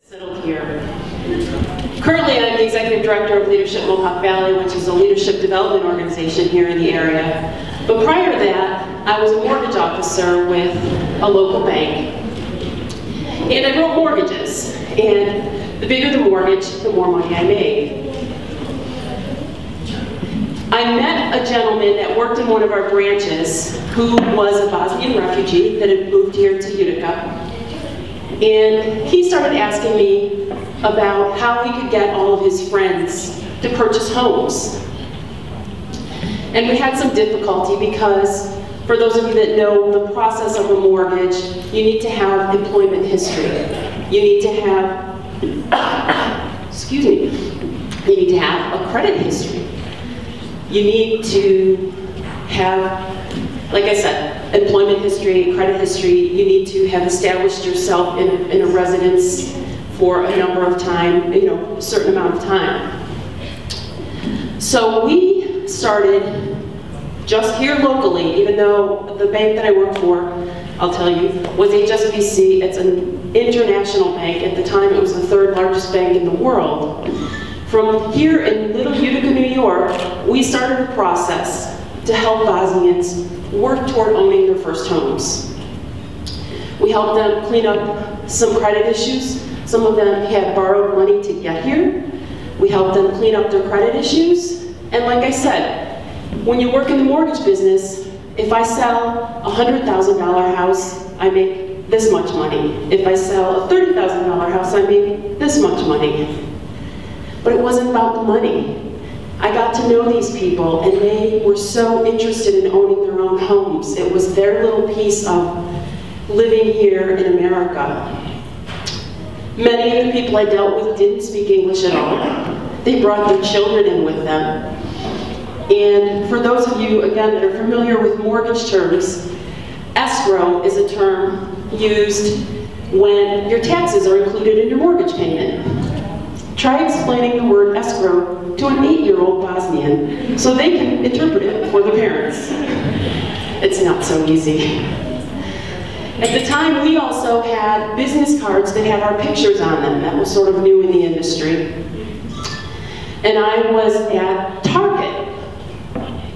Settled here. Currently, I'm the Executive Director of Leadership Mohawk Valley, which is a leadership development organization here in the area. But prior to that, I was a mortgage officer with a local bank. And I wrote mortgages. And the bigger the mortgage, the more money I made. I met a gentleman that worked in one of our branches who was a Bosnian refugee that had moved here to Utica. And he started asking me about how he could get all of his friends to purchase homes. And we had some difficulty because, for those of you that know the process of a mortgage, you need to have employment history. You need to have, excuse me, you need to have a credit history. You need to have, like I said, employment history, credit history. You need to have established yourself in a residence for a number of time, a certain amount of time. So we started just here locally, even though the bank that I work for, I'll tell you, was HSBC. It's an international bank. At the time, it was the third largest bank in the world. From here in Little Utica, New York, we started a process to help Bosnians work toward owning their first homes. We helped them clean up some credit issues. Some of them had borrowed money to get here. We helped them clean up their credit issues. And like I said, when you work in the mortgage business, if I sell a $100,000 house, I make this much money. If I sell a $30,000 house, I make this much money. But it wasn't about the money. I got to know these people, and they were so interested in owning their own homes. It was their little piece of living here in America. Many of the people I dealt with didn't speak English at all. They brought their children in with them. And for those of you, again, that are familiar with mortgage terms, escrow is a term used when your taxes are included in your mortgage payment. Try explaining the word escrow to an 8-year-old Bosnian so they can interpret it for the parents. It's not so easy. At the time, we also had business cards that had our pictures on them. That was sort of new in the industry. And I was at Target,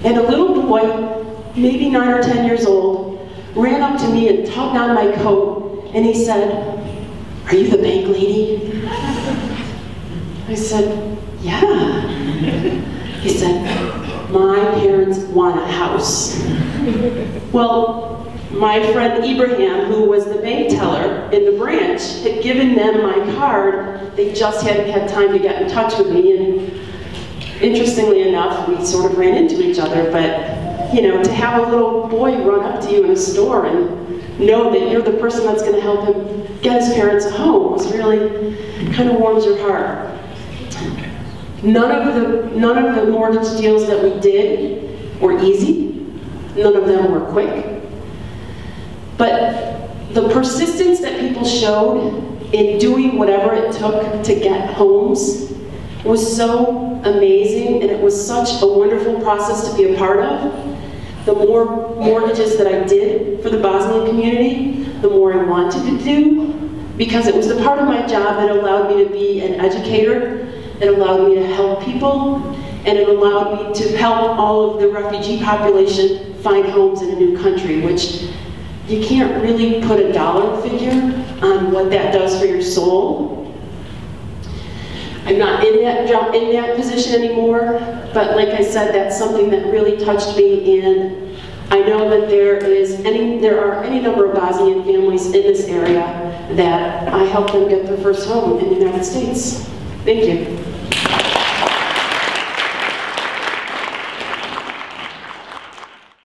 and a little boy, maybe 9 or 10 years old, ran up to me and tugged on my coat, and he said, "Are you the bank lady?" I said, "Yeah." He said, "My parents want a house." Well, my friend Ibrahim, who was the bank teller in the branch, had given them my card. They just hadn't had time to get in touch with me, and interestingly enough, we sort of ran into each other, but to have a little boy run up to you in a store and know that you're the person that's going to help him get his parents a home was really kind of warms your heart. None of the mortgage deals that we did were easy. None of them were quick. But the persistence that people showed in doing whatever it took to get homes was so amazing, and it was such a wonderful process to be a part of. The more mortgages that I did for the Bosnian community, the more I wanted to do, because it was the part of my job that allowed me to be an educator. It allowed me to help people, and it allowed me to help all of the refugee population find homes in a new country, which you can't really put a dollar figure on what that does for your soul. I'm not in that position anymore, but like I said, that's something that really touched me, and I know that there are any number of Bosnian families in this area that I helped them get their first home in the United States. Thank you.